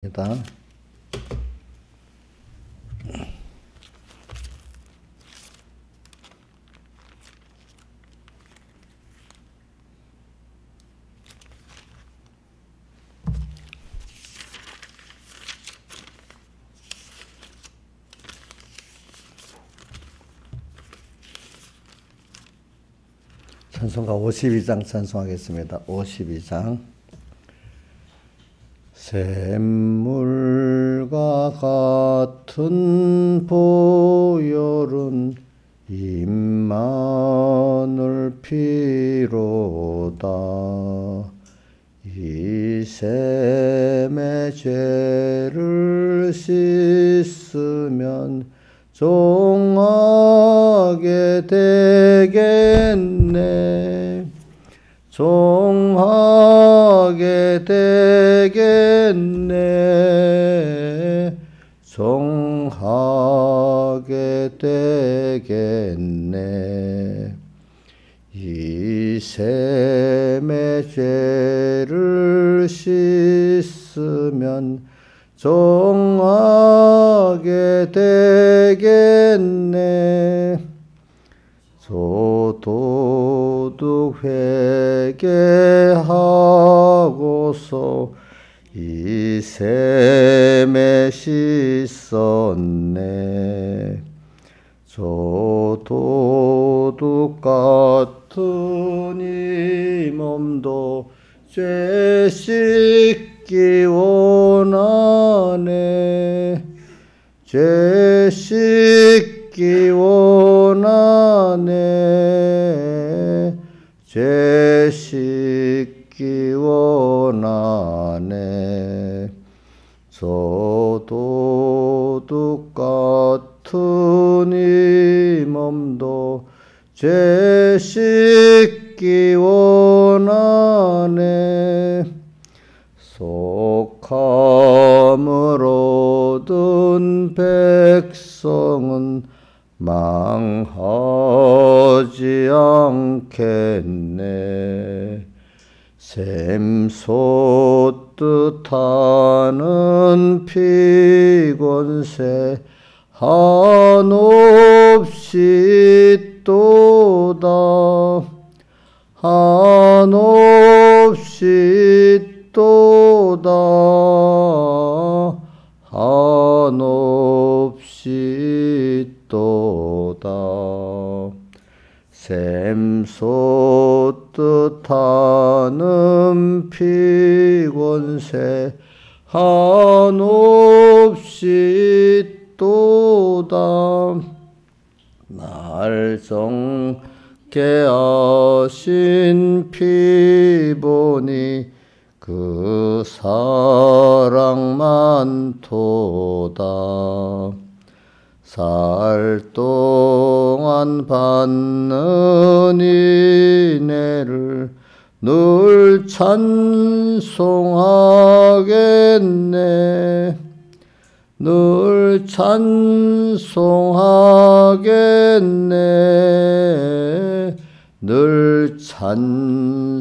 입니다. 찬송가 52장 찬송하겠습니다. 52장. 샘물과 같은 보혈은 임마누엘 피로다. 이 샘의 죄를 씻으면 종하게 되겠네. 종하게 되겠네. 종하게 되겠네. 이 샘의 죄를 씻으면 종하게 되겠네. 소도둑 회개하고서 이 샘에 씻었네. 소도둑 같은 이 몸도 죄 씻기 원하네. 죄 씻기 원하네. 죄 씻기 원하네. 소도둑 같은 이 몸도 죄 씻기 원하네. 속함을 얻은 백성은 망하지 않겠네. 샘 솟듯 하는 피곤새 한없이 또다. 한없이 또다. 한없이 또다. 샘 솟듯 하는 피곤새 한없이 또다. 날 정케 하신 피 보니 그 사랑만 토다. 살 동안 받는 은혜를 늘 찬송하겠네. 늘 찬송하겠네. 늘 찬송하겠네.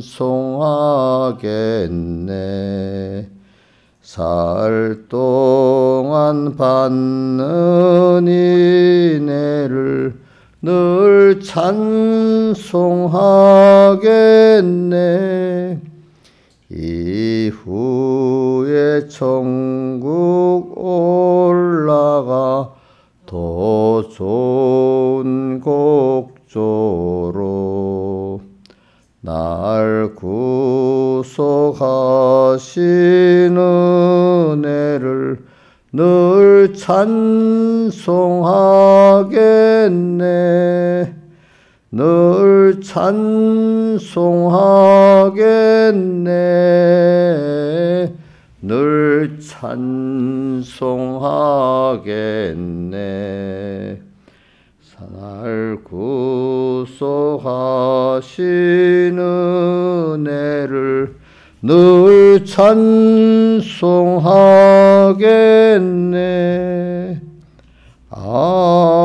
살 동안 받는 은혜를 늘 찬송하겠네. 이후에 천국 올라가 더 좋은 곡조로 날 구속하신 은혜를 늘 찬송하겠네. 늘 찬송하겠네. 늘 찬송하겠네. 날 구속하신 은혜를 늘 찬송하겠네. 아멘.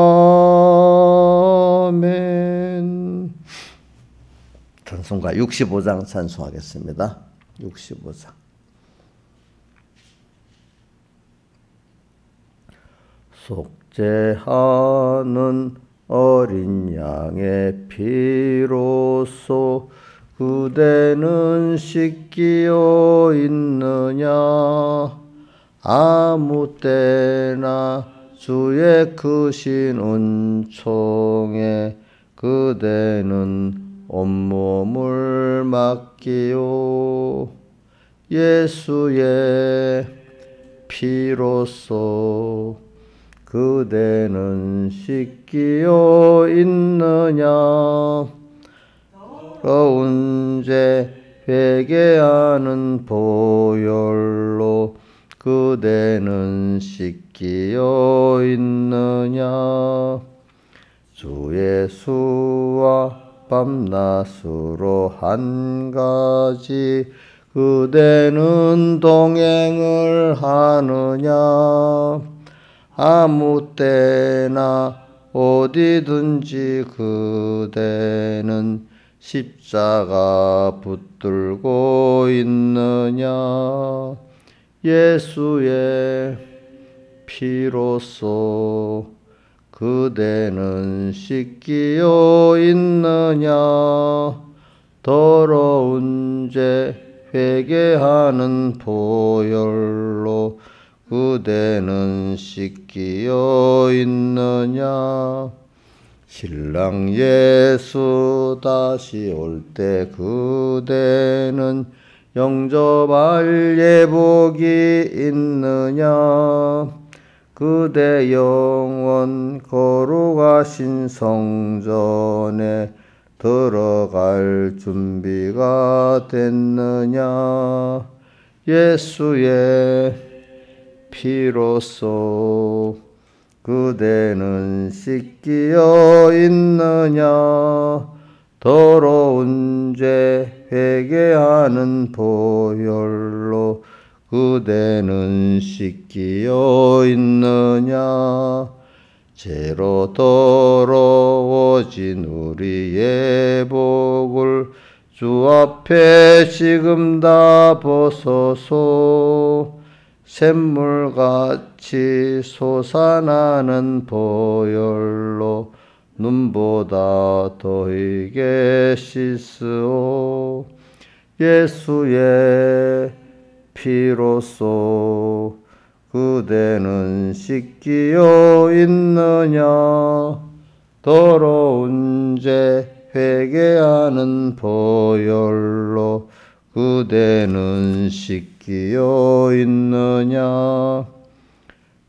찬송가 65장 찬송하겠습니다. 65장. 속죄하는 어린 양의 피로써 그대는 씻기어 있느냐. 아무 때나 주의 크신 은총에 그대는 온몸을 맡기오. 예수의 피로써 그대는 씻기어 있느냐. 더러운 죄 회개하는 보혈로 그대는 씻기어 있느냐. 주 예수와 밤낮으로 한 가지 그대는 동행을 하느냐. 아무 때나 어디든지 그대는 십자가 붙들고 있느냐. 예수의 피로써 그대는 씻기어 있느냐. 더러운 죄 회개하는 보혈로 그대는 씻기어 있느냐. 신랑 예수 다시 올 때 그대는 영접할 예복이 있느냐. 그대 영원 거룩하신 성전에 들어갈 준비가 됐느냐. 예수의 피로써 그대는 씻기어 있느냐. 더러운 죄 회개하는 보혈로 그대는 씻기어 있느냐. 죄로 더러워진 우리의 복을 주 앞에 지금 다 벗어서 샘물같이 솟아나는 보혈로 눈보다 더이게 씻으오. 예수의 피로써 그대는 씻기어 있느냐. 더러운 죄 회개하는 보혈로 그대는 씻기어 있느냐.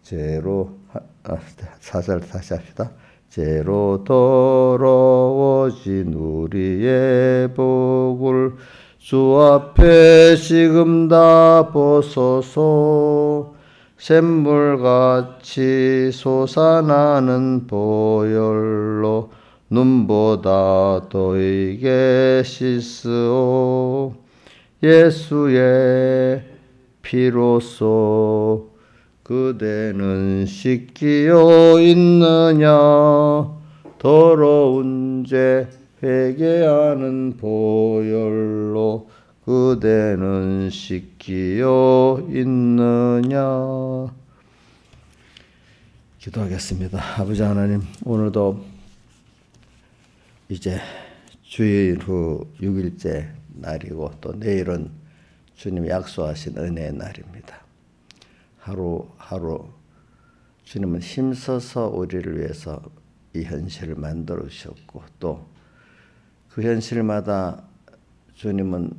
죄로 사절 다시 합시다. 죄로 더러워진 우리의 복을 주 앞에 지금 다 벗어서 샘물같이 솟아나는 보혈로 눈보다 더이게 씻으오. 예수의 피로써 그대는 씻기어 있느냐. 더러운 죄 회개하는 보혈로 그대는 씻기어 있느냐. 기도하겠습니다. 아버지 하나님, 오늘도 이제 주일 후 6일째 날이고 또 내일은 주님이 약속하신 은혜의 날입니다. 하루하루 주님은 힘써서 우리를 위해서 이 현실을 만들어 주셨고 또 그 현실마다 주님은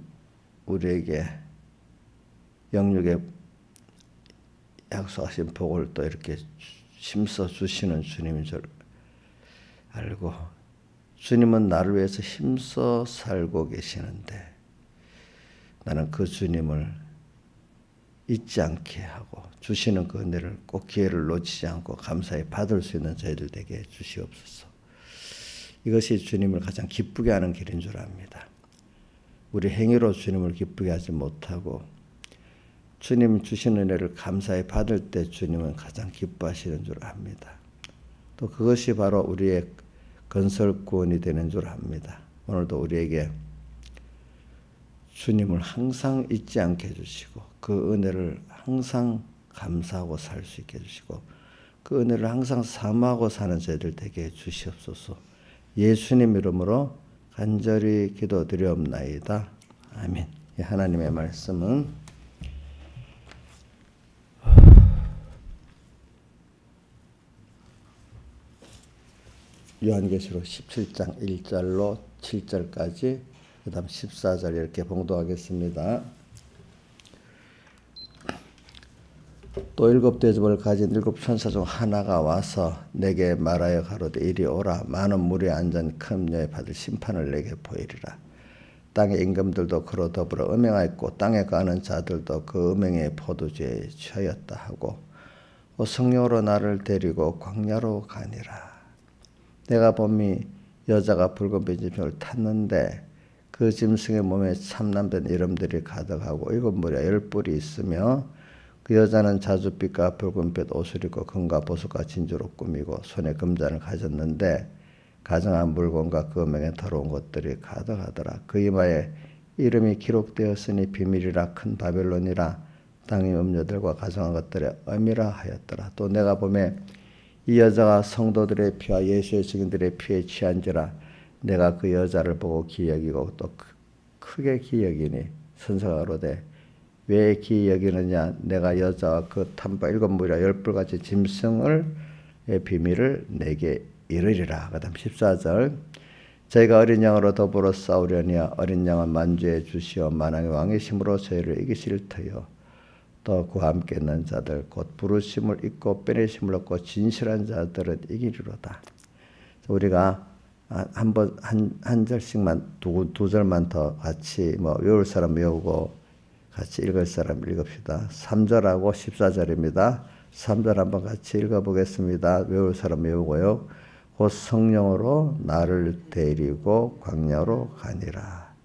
우리에게 영육에 약속하신 복을 또 이렇게 힘써 주시는 주님인 줄 알고 주님은 나를 위해서 힘써 살고 계시는데 나는 그 주님을 잊지 않게 하고 주시는 그 은혜를 꼭 기회를 놓치지 않고 감사히 받을 수 있는 저희들 되게 주시옵소서. 이것이 주님을 가장 기쁘게 하는 길인 줄 압니다. 우리 행위로 주님을 기쁘게 하지 못하고 주님 주시는 은혜를 감사히 받을 때 주님은 가장 기뻐하시는 줄 압니다. 또 그것이 바로 우리의 건설구원이 되는 줄 압니다. 오늘도 우리에게 주님을 항상 잊지 않게 해주시고 그 은혜를 항상 감사하고 살 수 있게 해주시고 그 은혜를 항상 사모하고 사는 저희들 되게 해주시옵소서. 예수님 이름으로 간절히 기도드리옵나이다. 아멘. 하나님의 말씀은 요한계시록 17장 1절로 7절까지 그 다음 14절 이렇게 봉독하겠습니다. 또 7 대접을 가진 7 천사 중 하나가 와서 내게 말하여 가로되 이리 오라. 많은 물에 앉은 큰 염려에 받을 심판을 내게 보이리라. 땅의 임금들도 그로 더불어 음행하였고 땅에 가는 자들도 그 음행의 포도주에 취하였다 하고 성령으로 나를 데리고 광야로 가니라. 내가 보니 여자가 붉은 빈짐승을 탔는데 그 짐승의 몸에 참남된 이름들이 가득하고 7 무리와 10뿔이 있으며 그 여자는 자줏빛과 붉은빛 옷을 입고 금과 보석과 진주로 꾸미고 손에 금잔을 가졌는데 가증한 물건과 그 음행에 더러운 것들이 가득하더라. 그 이마에 이름이 기록되었으니 비밀이라 큰 바벨론이라 땅의 음료들과 가증한 것들의 엄이라 하였더라. 또 내가 보매 이 여자가 성도들의 피와 예수의 증인들의 피에 취한지라. 내가 그 여자를 보고 기여기고 또 크게 기여기니 선생가 가로되 왜 기여기느냐. 내가 여자와 그 탐바 7 무리와 10뿔같이 짐승을 비밀을 내게 이르리라. 그 다음 14절 저희가 어린 양으로 더불어 싸우려니와 어린 양은 만주의 주시오 만왕의 왕의 힘으로 저희를 이기실 터요. 또 그와 함께 있는 자들 곧 부르심을 잊고 빼내심을 얻고 진실한 자들은 이기리로다. 우리가 한 절씩만 두 절만 더 같이 외울 사람 외우고 같이 읽을 사람 읽읍시다. 3절하고 14절입니다. 3절 한번 같이 읽어보겠습니다. 외울 사람 외우고요. 곧 성령으로 나를 데리고 광야로 가니라.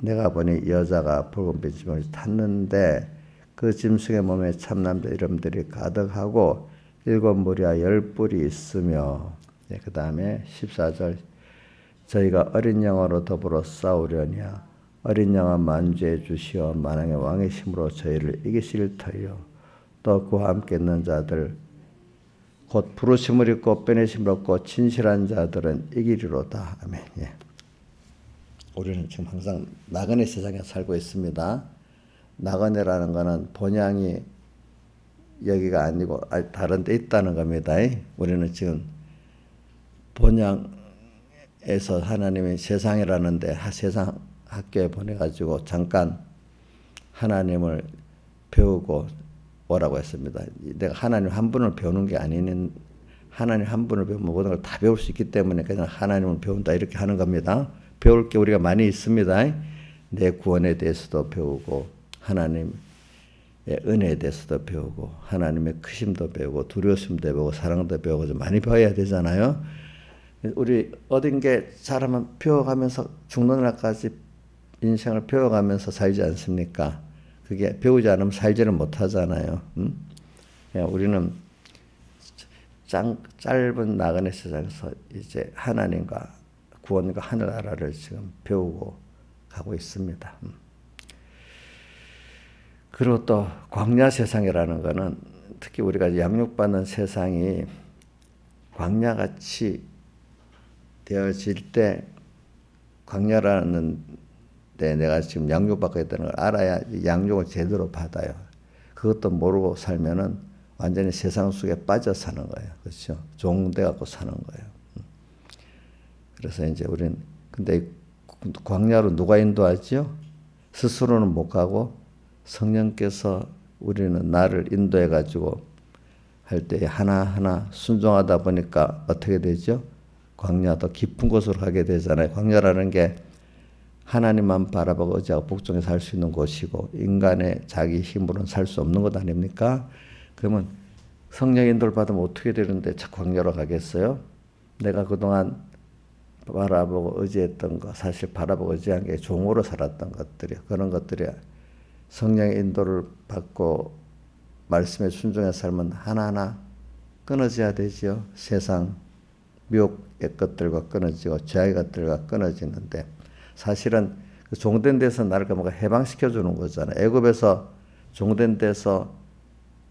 내가 보니 여자가 붉은 빈짐승을 탔는데 그 짐승의 몸에 참남된 이름들이 가득하고 7 무리와 10뿔이 있으며 그 다음에 14절 저희가 어린 양으로 더불어 싸우려니와 어린 양은 만주의 주시오 만왕의 왕의 힘으로 저희를 이기실 터요. 또 그와 함께 있는 자들 곧 부르심을 입고 빼내심을 얻고 진실한 자들은 이기리로다. 아멘. 예. 우리는 지금 항상 나그네 세상에 살고 있습니다. 나그네라는 것은 본향이 여기가 아니고 다른 데 있다는 겁니다. 우리는 지금 본향에서 하나님이 세상이라는데 세상 학교에 보내가지고 잠깐 하나님을 배우고 오라고 했습니다. 내가 하나님 한 분을 배우는 게 아닌 하나님 한 분을 배우면 모든 걸 다 배울 수 있기 때문에 그냥 하나님을 배운다 이렇게 하는 겁니다. 배울 게 우리가 많이 있습니다. 내 구원에 대해서도 배우고 하나님의 은혜에 대해서도 배우고 하나님의 크심도 배우고 두려우심도 배우고 사랑도 배우고 좀 많이 배워야 되잖아요. 우리 얻은 게 잘하면 배워가면서 죽는 날까지 인생을 배워가면서 살지 않습니까? 그게 배우지 않으면 살지는 못하잖아요. 우리는 짧은 나그네 세상에서 이제 하나님과 구원과 하늘나라를 지금 배우고 가고 있습니다. 그리고 또 광야 세상이라는 것은 특히 우리가 양육받는 세상이 광야같이 되어질 때 광야라는 데 내가 지금 양육받고 있다는 걸 알아야 양육을 제대로 받아요. 그것도 모르고 살면은 완전히 세상 속에 빠져 사는 거예요. 그렇죠? 종돼 갖고 사는 거예요. 그래서 이제 우리는 근데 광야로 누가 인도하죠? 스스로는 못 가고 성령께서 우리는 나를 인도해 가지고 할 때 하나하나 순종하다 보니까 어떻게 되죠? 광야도 깊은 곳으로 가게 되잖아요. 광야라는 게 하나님만 바라보고 의지하고 복종해서 살 수 있는 곳이고 인간의 자기 힘으로는 살 수 없는 것 아닙니까? 그러면 성령 인도를 받으면 어떻게 되는데 광야로 가겠어요? 내가 그동안 바라보고 의지했던 거 사실 바라보고 의지한 게 종으로 살았던 것들이 그런 것들이 성령의 인도를 받고 말씀에 순종해서 살면 하나하나 끊어져야 되죠. 세상 미혹의 것들과 끊어지고 죄악의 것들과 끊어지는데 사실은 그 종된 데서 나를 뭔가 해방시켜 주는 거잖아요. 애굽에서 종된 데서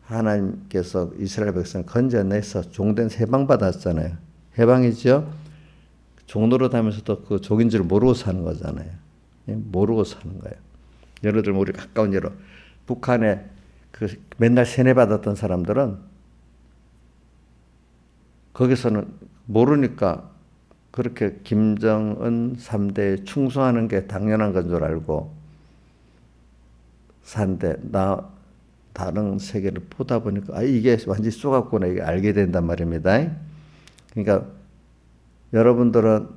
하나님께서 이스라엘 백성을 건져내서 종된 해방받았잖아요. 해방이죠. 종노릇 하면서도 그 종인 줄 모르고 사는 거잖아요. 모르고 사는 거예요. 예를 들면 우리 가까운 예로 북한에 그 맨날 세뇌받았던 사람들은 거기서는 모르니까 그렇게 김정은 3대에 충성하는 게 당연한 건 줄 알고 산데 다른 세계를 보다 보니까 이게 완전히 쏘갔구나 이게 알게 된단 말입니다. 그러니까 여러분들은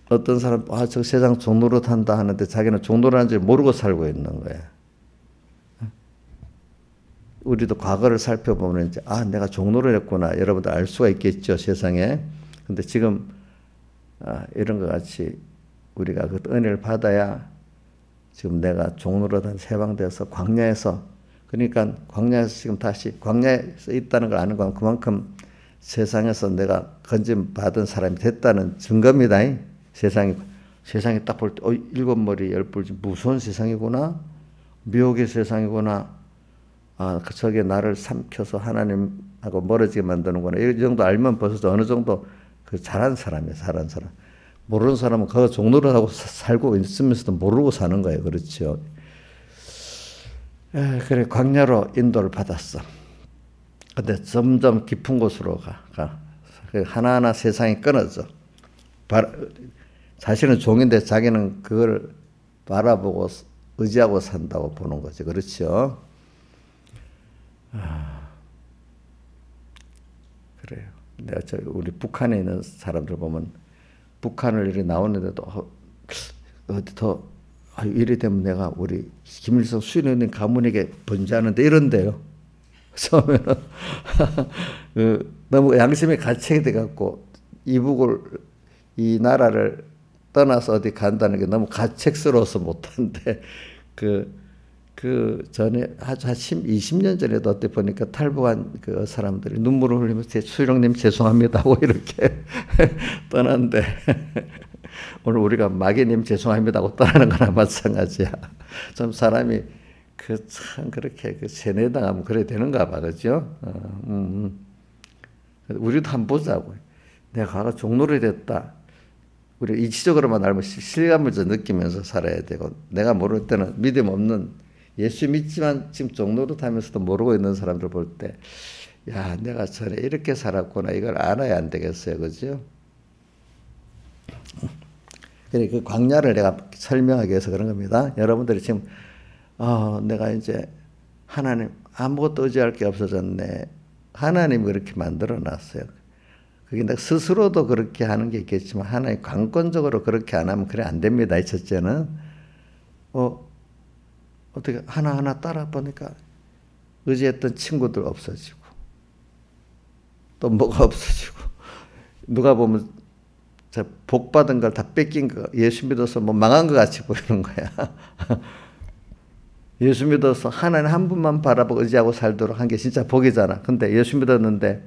어떤 사람 저 세상 종노릇 한다 하는데 자기는 종노릇 하는 줄 모르고 살고 있는 거예요. 우리도 과거를 살펴보면 이제 내가 종노릇 했구나 여러분들 알 수가 있겠죠 세상에. 근데 지금 이런 것 같이 우리가 그 은혜를 받아야 지금 내가 종노릇한 해방돼서 광야에서 그러니까 광야에서 지금 다시 광야에서 있다는 걸 아는 건 그만큼 세상에서 내가 건짐 받은 사람이 됐다는 증거입니다. 세상이 딱 볼 때 일곱 머리 열 뿔 무서운 세상이구나 미혹의 세상이구나 저게 나를 삼켜서 하나님하고 멀어지게 만드는구나 이 정도 알면 벌써 어느 정도 그 잘한 사람이에요. 잘한 사람. 모르는 사람은 그 종노릇하고 살고 있으면서도 모르고 사는 거예요. 그렇죠. 그래 광야로 인도를 받았어. 근데 점점 깊은 곳으로 가. 하나하나 세상이 끊어져. 자신은 종인데 자기는 그걸 바라보고 의지하고 산다고 보는 거죠. 그렇죠. 그래요. 내가 우리 북한에 있는 사람들 보면 북한을 이렇게 나오는데도 어디 더 이래 되면 내가 우리 김일성 수인님 가문에게 번지하는데 이런데요. 처음에는 너무 양심이 가책이 돼갖고 이북을 이 나라를 떠나서 어디 간다는 게 너무 가책스러워서 못한데 그 전에 아주 한 20년 전에도 어때 보니까 탈북한 그 사람들이 눈물을 흘리면서 수령님 죄송합니다 하고 이렇게 떠났는데 오늘 우리가 마귀님 죄송합니다 하고 떠나는 거나 마찬가지야. 좀 사람이 참 그렇게 세뇌당하면 그래 되는가 봐. 그죠? 우리도 한번 보자고. 내가 과거 종노릇이 됐다. 우리 이치적으로만 알면 실감을 좀 느끼면서 살아야 되고 내가 모를 때는 믿음 없는 예수 믿지만 지금 종노릇 하면서도 모르고 있는 사람들 볼 때, 야, 내가 전에 이렇게 살았구나. 이걸 알아야 안 되겠어요. 그죠? 그래, 그 광야를 내가 설명하기 위해서 그런 겁니다. 여러분들이 지금, 내가 이제 하나님, 아무것도 의지할 게 없어졌네. 하나님이 그렇게 만들어 놨어요. 그게 내가 스스로도 그렇게 하는 게 있겠지만, 하나님 관건적으로 그렇게 안 하면 그래 안 됩니다. 이 첫째는. 어떻게 하나하나 따라 보니까 의지했던 친구들 없어지고 또 뭐가 없어지고 누가 보면 복 받은 걸 다 뺏긴 거 예수 믿어서 뭐 망한 것 같이 보이는 거야. 예수 믿어서 하나님 한 분만 바라보고 의지하고 살도록 한 게 진짜 복이잖아. 근데 예수 믿었는데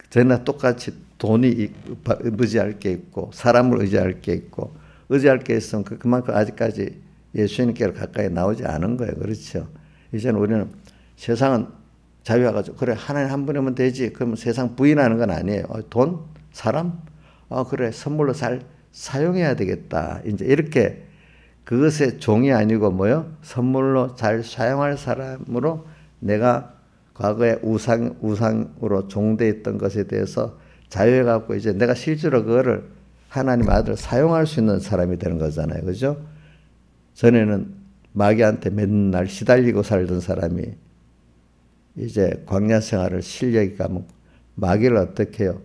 저희나 똑같이 돈이 의지할 게 있고 사람을 의지할 게 있고 의지할 게 있으면 그만큼 아직까지 예수님께로 가까이 나오지 않은 거예요. 그렇죠. 이제는 우리는 세상은 자유화가지고 그래 하나님 한 분이면 되지. 그러면 세상 부인하는 건 아니에요. 돈? 사람? 그래 선물로 잘 사용해야 되겠다. 이제 이렇게 그것의 종이 아니고 뭐요? 선물로 잘 사용할 사람으로 내가 과거에 우상으로 종되어 있던 것에 대해서 자유해갖고 이제 내가 실제로 그거를 하나님 아들을 사용할 수 있는 사람이 되는 거잖아요. 그죠? 전에는 마귀한테 맨날 시달리고 살던 사람이 이제 광야 생활을 실력이 가면 마귀를 어떻게 해요?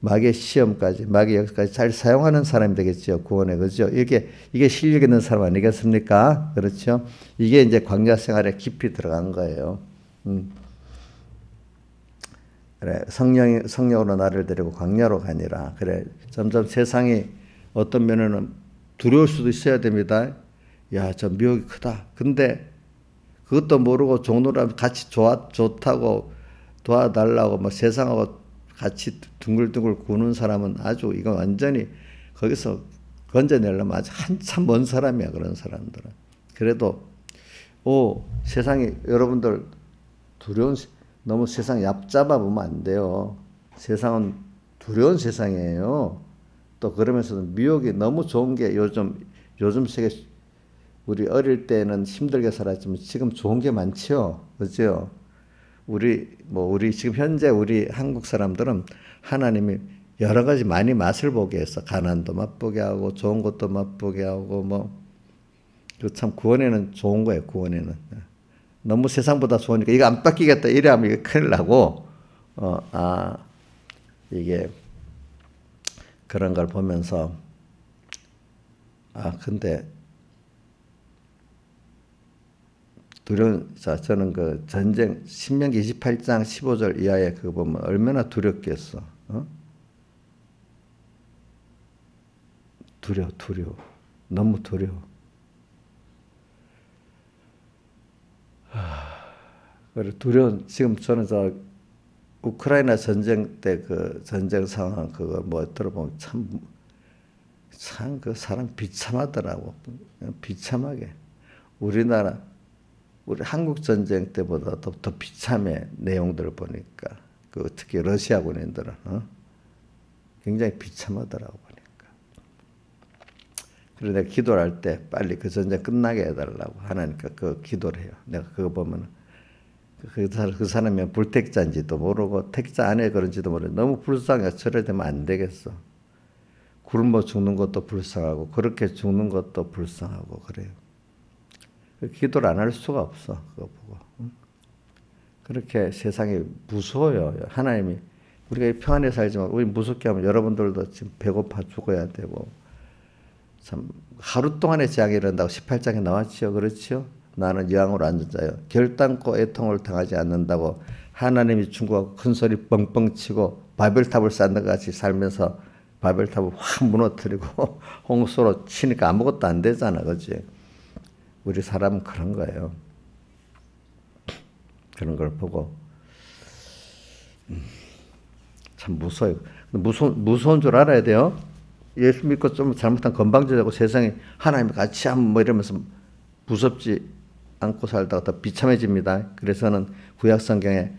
마귀의 시험까지, 마귀의 역사까지 잘 사용하는 사람이 되겠죠. 구원에. 그죠? 이게 실력 있는 사람 아니겠습니까? 그렇죠? 이게 이제 광야 생활에 깊이 들어간 거예요. 그래, 성령으로 나를 데리고 광야로 가니라. 그래, 점점 세상이 어떤 면에는 두려울 수도 있어야 됩니다. 야, 저 미혹이 크다. 근데 그것도 모르고 종노릇 같이 좋다고 도와달라고 뭐 세상하고 같이 둥글둥글 구는 사람은 아주 이건 완전히 거기서 건져내려면 아주 한참 먼 사람이야. 그런 사람들은. 그래도 세상이 여러분들 두려운 너무 세상 얕잡아 보면 안 돼요. 세상은 두려운 세상이에요. 또 그러면서도 미혹이 너무 좋은 게 요즘 세계 우리 어릴 때는 힘들게 살았지만 지금 좋은 게 많죠. 그죠? 우리 지금 현재 우리 한국 사람들은 하나님이 여러 가지 많이 맛을 보게 해서 가난도 맛보게 하고 좋은 것도 맛보게 하고 참 구원에는 좋은 거예요. 구원에는 너무 세상보다 좋으니까 이거 안 바뀌겠다 이래 하면 이게 큰일 나고 이게 그런 걸 보면서 근데 저는 그 전쟁 신명기 28장 15절 이하에 그거 보면 얼마나 두렵겠어. 두려워. 너무 두려워. 그래 지금 저는 우크라이나 전쟁 때 그 전쟁 상황 그거 들어보면 참 그 사람 비참하더라고. 비참하게. 우리 한국 전쟁 때보다 더 비참해. 내용들을 보니까. 특히 러시아 군인들은 굉장히 비참하더라고 보니까. 그래서 내가 기도를 할 때 빨리 그 전쟁 끝나게 해달라고 하나니까 기도를 해요. 내가 그거 보면 그 사람이 불택자인지도 모르고 택자 안에 그런지도 모르고 너무 불쌍해. 저래 되면 안 되겠어. 굶어 죽는 것도 불쌍하고 그렇게 죽는 것도 불쌍하고 그래요. 기도를 안 할 수가 없어. 그거 보고. 그렇게 세상이 무서워요. 하나님이 우리가 평안에 살지만 우리 무섭게 하면 여러분들도 지금 배고파 죽어야 되고 참 하루 동안의 재앙이 이른다고 18장에 나왔지요. 그렇지요? 나는 여왕으로 앉은 자요. 결단코 애통을 당하지 않는다고 하나님이 중국하고 큰 소리 뻥뻥 치고 바벨탑을 쌓는 것 같이 살면서 바벨탑을 확 무너뜨리고 홍수로 치니까 아무것도 안 되잖아. 그렇지? 우리 사람은 그런 거예요. 그런 걸 보고 참 무서워요. 무서운 줄 알아야 돼요. 예수 믿고 좀 잘못하면 건방져지고 세상에 하나님이 같이 하면 이러면서 무섭지 않고 살다가 더 비참해집니다. 그래서는 구약 성경에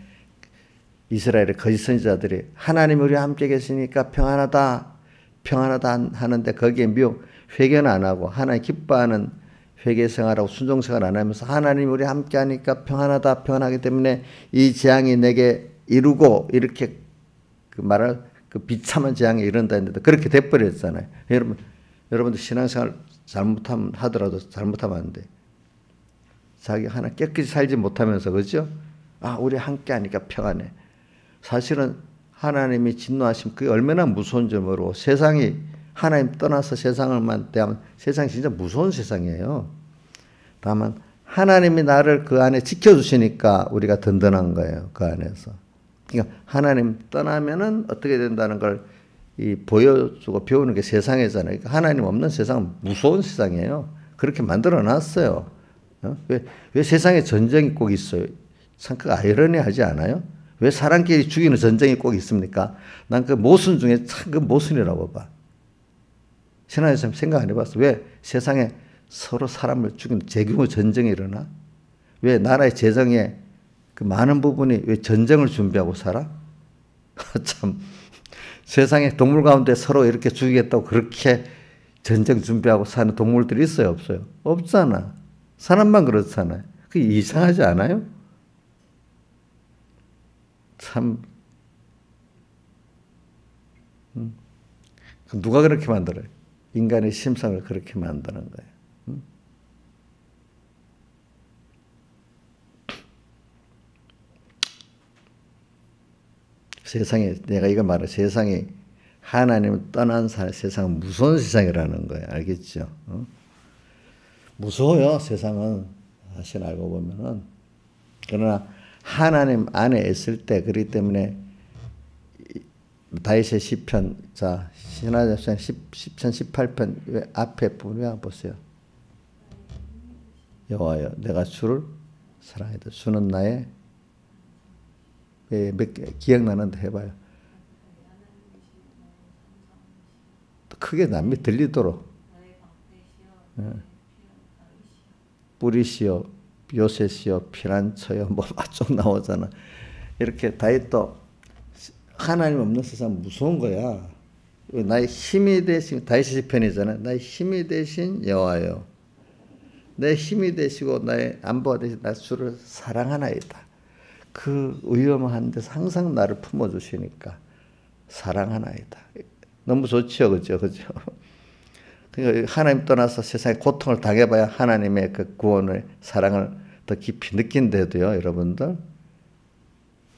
이스라엘의 거짓 선지자들이 하나님이 우리와 함께 계시니까 평안하다 하는데 거기에 미혹 회개는 안 하고 하나님 기뻐하는 회개 생활하고 순종 생활 안 하면서 하나님이 우리와 함께 하니까 평안하기 때문에 이 재앙이 내게 이루고 이렇게 그 비참한 재앙이 이른다 했는데 그렇게 돼버렸잖아요. 여러분들 신앙생활 잘못하면 안 돼. 자기 하나 깨끗이 살지 못하면서 그죠? 우리 함께 하니까 평안해. 사실은 하나님이 진노하시면 그게 얼마나 무서운 줄 모르고 세상이 하나님 떠나서 세상을만 대하면 세상이 진짜 무서운 세상이에요. 다만 하나님이 나를 그 안에 지켜주시니까 우리가 든든한 거예요. 그 안에서. 그러니까 하나님 떠나면은 어떻게 된다는 걸 보여주고 배우는 게 세상이잖아요. 그러니까 하나님 없는 세상은 무서운 세상이에요. 그렇게 만들어 놨어요. 왜 세상에 전쟁이 꼭 있어요? 참 그 아이러니하지 않아요? 왜 사람끼리 죽이는 전쟁이 꼭 있습니까? 난 그 모순 중에 참 그 모순이라고 봐. 신앙에서 생각 안 해봤어. 왜 세상에 서로 사람을 죽이는 대규모 전쟁이 일어나? 왜 나라의 재정에 그 많은 부분이 왜 전쟁을 준비하고 살아? 참 세상에 동물 가운데 서로 이렇게 죽이겠다고 그렇게 전쟁 준비하고 사는 동물들이 있어요? 없어요? 없잖아. 사람만 그렇잖아요. 그게 이상하지 않아요? 참 누가 그렇게 만들어요? 인간의 심성을 그렇게 만드는 거예요. 세상에 내가 이거 말해 세상이 하나님을 떠난 세상은 무서운 세상이라는 거예요. 알겠죠? 무서워요. 세상은 사실 알고 보면은. 그러나 하나님 안에 있을 때 그렇기 때문에 다윗의 시편 신하자편 10편 18편 앞에 부분 보세요. 여호와여 내가 주를 사랑하다. 주는 나의 몇 개 기억나는데 해봐요. 크게 남이 들리도록 뿌리시여 요새시여 피난처여 뭐 쭉 나오잖아. 이렇게 다윗도 하나님 없는 세상 무서운 거야. 나의 힘이 되신 다윗 시편이잖아. 나의 힘이 되신 여호와여, 내 힘이 되시고 나의 안보가 되신 나 주를 사랑하나이다. 그 위험한 데서 항상 나를 품어주시니까 사랑하나이다. 너무 좋죠, 그죠? 그러니까 하나님 떠나서 세상에 고통을 당해봐야 하나님의 그 구원의 사랑을 더 깊이 느낀데도요, 여러분들.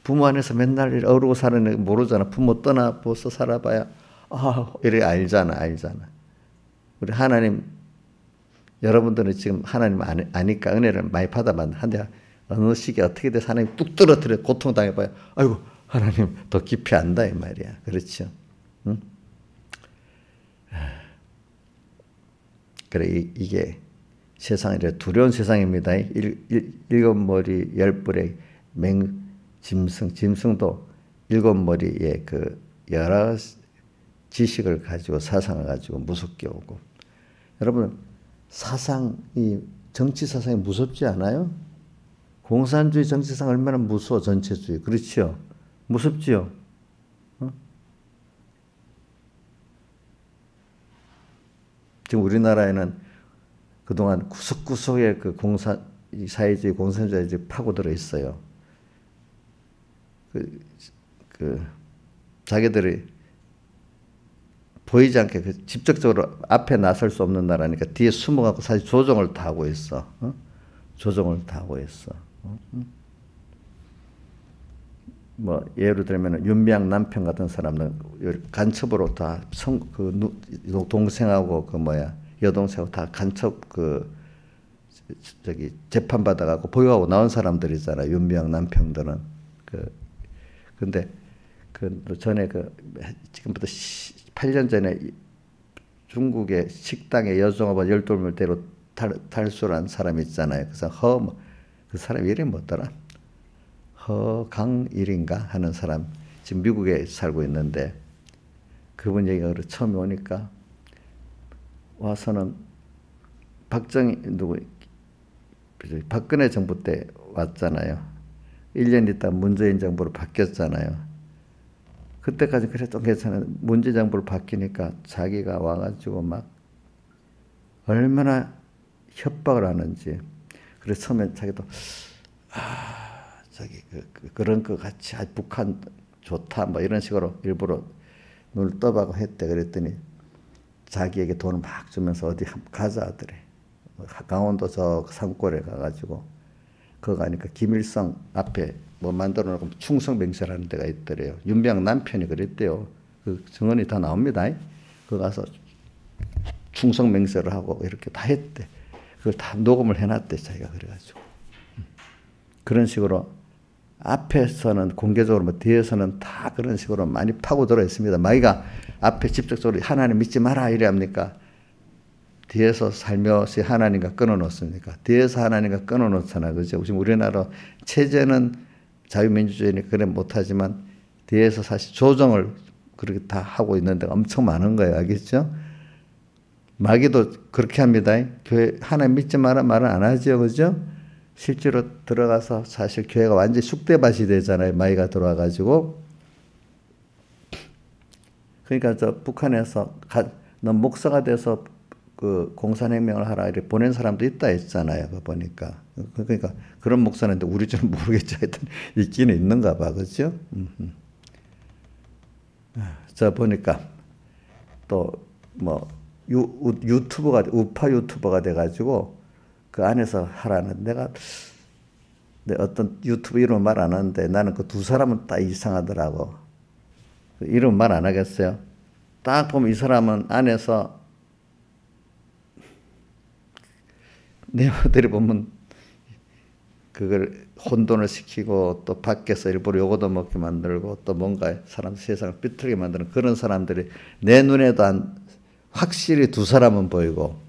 부모 안에서 맨날 어르고 사는 애 모르잖아. 부모 떠나 벌써 살아봐야 이렇게 알잖아. 우리 하나님, 여러분들은 지금 하나님 아니까 은혜를 많이 받아봤는데 한데 어느 시기에 어떻게 돼서 하나님 뚝 떨어뜨려 고통 당해봐야 아이고 하나님 더 깊이 안다 이 말이야. 그렇죠? 응? 그래 이게 세상이 두려운 세상입니다. 일곱 머리 열 뿔의 짐승도 일곱 머리의 그 여러 지식을 가지고 사상을 가지고 무섭게 오고. 여러분 정치 사상이 무섭지 않아요? 공산주의 정치상 얼마나 무서워. 전체주의. 그렇죠? 무섭지요? 지금 우리나라에는 그동안 구석구석에 그 사회주의, 공산주의 파고들어 있어요. 자기들이 보이지 않게 직접적으로 앞에 나설 수 없는 나라니까 뒤에 숨어갖고 사실 조종을 다 하고 있어. 조종을 다 하고 있어. 뭐 예를 들면 윤미향 남편 같은 사람은 간첩으로 다 동생하고 여동생하고 다 간첩 재판 받아갖고 보유하고 나온 사람들이잖아. 윤미향 남편들은 근데 전에 지금부터 8년 전에 중국의 식당에 여종업원 12물대로 탈수한 사람이 있잖아요. 그래서 그 사람 이름이 뭐더라? 허강일인가 하는 사람 지금 미국에 살고 있는데 그분 얘기가 처음에 오니까 와서는 박근혜 정부 때 왔잖아요. 1년 있다 문재인 정부로 바뀌었잖아요. 그때까지 그래도 괜찮아요. 문재인 정부로 바뀌니까 자기가 와가지고 막 얼마나 협박을 하는지. 그래서 처음에 자기도 그런 거 같이 북한 좋다 뭐 이런 식으로 일부러 눈을 떠박고 했대. 그랬더니 자기에게 돈을 막 주면서 어디 가자 하더래. 강원도 저 산골에 가가지고 그거 가니까 김일성 앞에 뭐 만들어 놓고 충성맹세라는 데가 있더래요. 윤미향 남편이 그랬대요. 그 증언이 다 나옵니다. 그거 가서 충성맹세를 하고 이렇게 다 했대. 그걸 다 녹음을 해놨대 자기가. 그래가지고 그런 식으로 앞에서는 공개적으로 뭐 뒤에서는 다 그런 식으로 많이 파고들어 있습니다. 마귀가 앞에 직접적으로 하나님 믿지 마라 이래 합니까? 뒤에서 살며시 하나님과 끊어놓습니까? 뒤에서 하나님과 끊어놓잖아. 그죠? 지금 우리나라 체제는 자유민주주의니까 그래 못하지만 뒤에서 사실 조정을 그렇게 다 하고 있는 데가 엄청 많은 거예요. 알겠죠? 마귀도 그렇게 합니다. 교회 하나님 믿지 마라 말은 안 하죠. 그죠? 실제로 들어가서 사실 교회가 완전히 쑥대밭이 되잖아요. 마귀가 들어와가지고. 그러니까 북한에서 너 목사가 돼서 그 공산혁명을 하라 이렇게 보낸 사람도 있다 했잖아요. 그거 보니까. 그러니까 그런 목사인데 우리 줄은 모르겠죠. 하여튼 있기는 있는가 봐. 그죠? 저 보니까 또 뭐 유튜버가 우파 유튜버가 돼가지고 그 안에서 하라는 내가 어떤 유튜브 이름 말 안 하는데 나는 그 두 사람은 딱 이상하더라고. 이름 말 안 하겠어요. 딱 보면 이 사람은 안에서 내용들이 보면 그걸 혼돈을 시키고 또 밖에서 일부러 요거도 먹게 만들고 또 뭔가 사람 세상을 삐뚤게 만드는 그런 사람들이 내 눈에도 확실히 두 사람은 보이고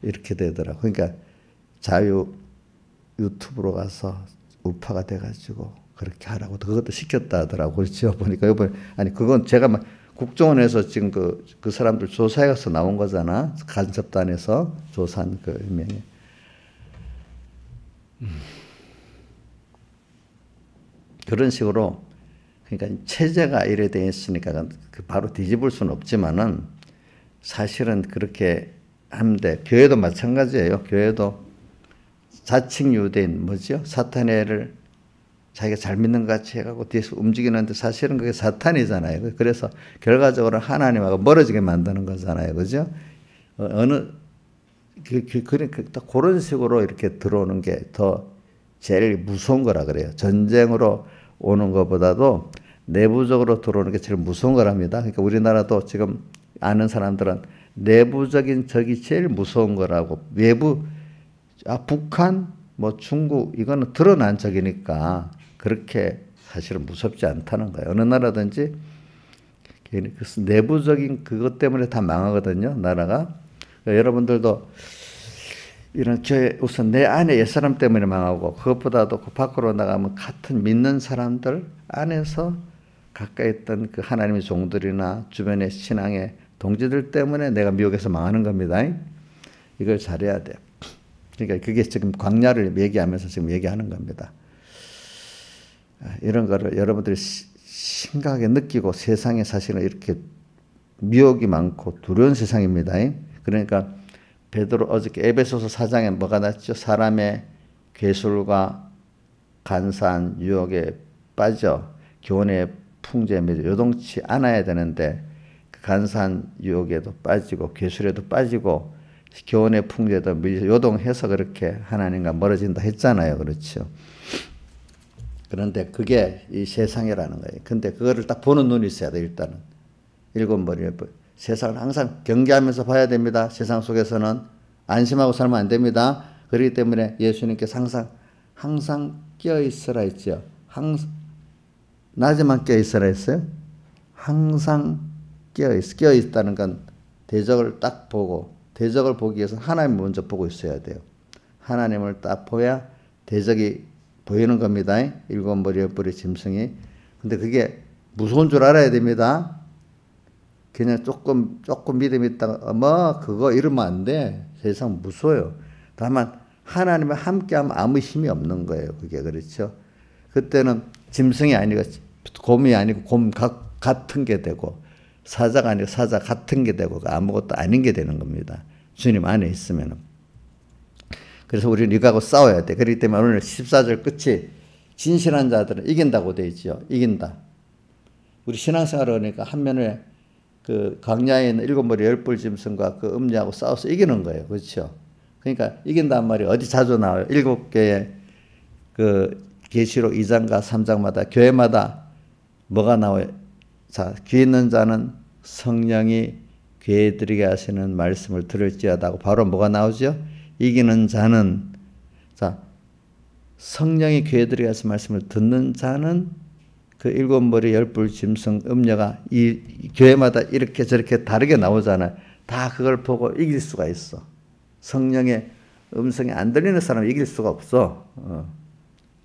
이렇게 되더라고. 그러니까 자유 유튜브로 가서 우파가 돼가지고 그렇게 하라고 그것도 시켰다 하더라고. 그렇죠? 보니까 이번에 아니 그건 제가 막 국정원에서 지금 그 사람들 조사해 가서 나온 거잖아. 간첩단에서 조사한 그 일명이. 그런 식으로 그러니까 체제가 이래 돼 있으니까 바로 뒤집을 수는 없지만은 사실은 그렇게 하는데 교회도 마찬가지예요. 교회도 자칭 유대인 뭐죠? 사탄애를 자기가 잘 믿는 것 같이 해가고 뒤에서 움직이는데 사실은 그게 사탄이잖아요. 그래서 결과적으로 하나님하고 멀어지게 만드는 거잖아요. 그죠? 그러니까 그런 식으로 이렇게 들어오는 게 더 제일 무서운 거라 그래요. 전쟁으로 오는 것보다도 내부적으로 들어오는 게 제일 무서운 거랍니다. 그러니까 우리나라도 지금 아는 사람들은 내부적인 적이 제일 무서운 거라고 외부 북한 뭐 중국 이거는 드러난 적이니까 그렇게 사실은 무섭지 않다는 거예요. 어느 나라든지 내부적인 그것 때문에 다 망하거든요. 나라가. 그러니까 여러분들도 이런 교회 우선 내 안에 옛사람 때문에 망하고 그것보다도 그 밖으로 나가면 같은 믿는 사람들 안에서 가까이 있던 그 하나님의 종들이나 주변의 신앙의 동지들 때문에 내가 미혹에서 망하는 겁니다. 이걸 잘해야 돼요. 그러니까 그게 지금 광야를 얘기하면서 지금 얘기하는 겁니다. 이런 거를 여러분들이 심각하게 느끼고 세상에 사실은 이렇게 미혹이 많고 두려운 세상입니다. 그러니까 베드로 어저께 에베소서 4장에 뭐가 났죠? 사람의 괴술과 간사한 유혹에 빠져 교훈의 풍조에 요동치 않아야 되는데 그 간사한 유혹에도 빠지고 괴술에도 빠지고 교훈의 풍조에도 요동해서 그렇게 하나님과 멀어진다 했잖아요. 그렇죠? 그런데 그게 이 세상이라는 거예요. 근데 그거를 딱 보는 눈이 있어야 돼. 일단은 일곱 머리에 세상을 항상 경계하면서 봐야 됩니다. 세상 속에서는 안심하고 살면 안 됩니다. 그렇기 때문에 예수님께서 항상 깨어 있으라 했죠. 낮에만 깨어 있으라 했어요. 항상 깨어 있다는 건 대적을 딱 보고 대적을 보기 위해서 하나님을 먼저 보고 있어야 돼요. 하나님을 딱 보야 대적이 보이는 겁니다. 일곱 머리 열 뿔의 짐승이. 근데 그게 무서운 줄 알아야 됩니다. 그냥 조금 믿음이 있다가 뭐 그거 이러면 안 돼. 세상 무서워요. 다만 하나님과 함께하면 아무 힘이 없는 거예요. 그게 그렇죠. 그때는 짐승이 아니고 곰이 아니고 곰 같은 게 되고 사자가 아니고 사자 같은 게 되고 아무것도 아닌 게 되는 겁니다. 주님 안에 있으면은. 그래서 우리는 이거하고 싸워야 돼. 그렇기 때문에 오늘 14절 끝이 진실한 자들은 이긴다고 되어 있죠. 이긴다. 우리 신앙생활을 하니까 한면에 그 광야에 있는 일곱 머리 열 뿔 짐승과 그 음녀하고 싸워서 이기는 거예요. 그렇죠? 그러니까 이긴다는 말이 어디 자주 나와요. 일곱 개의 그 계시록 2장과 3장마다 교회마다 뭐가 나와요? 자, 귀 있는 자는 성령이 귀에 들이게 하시는 말씀을 들을지어다 하고 바로 뭐가 나오죠? 이기는 자는 자 성령이 귀에 들이게 하시는 말씀을 듣는 자는 그 일곱 머리 열 뿔 짐승 음녀가 이 교회마다 이렇게 저렇게 다르게 나오잖아요. 다 그걸 보고 이길 수가 있어. 성령의 음성이 안 들리는 사람은 이길 수가 없어.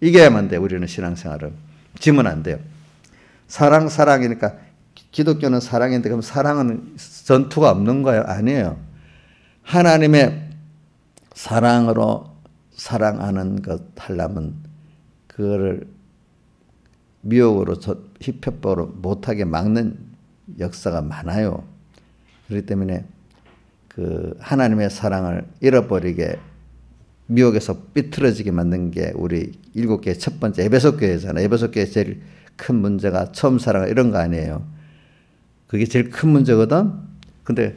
이겨야만 돼. 우리는 신앙생활을. 지면 안 돼요. 사랑이니까 기독교는 사랑인데 그럼 사랑은 전투가 없는 거예요? 아니에요. 하나님의 사랑으로 사랑하는 것 하려면 그거를 미혹으로 희편법으로 못하게 막는 역사가 많아요. 그렇기 때문에 그 하나님의 사랑을 잃어버리게 미혹에서 삐뚤어지게 만든 게 우리 일곱 개의 첫 번째 에베소 교회잖아요. 에베소 교회의 제일 큰 문제가 처음 사랑 이런 거 아니에요. 그게 제일 큰 문제거든. 근데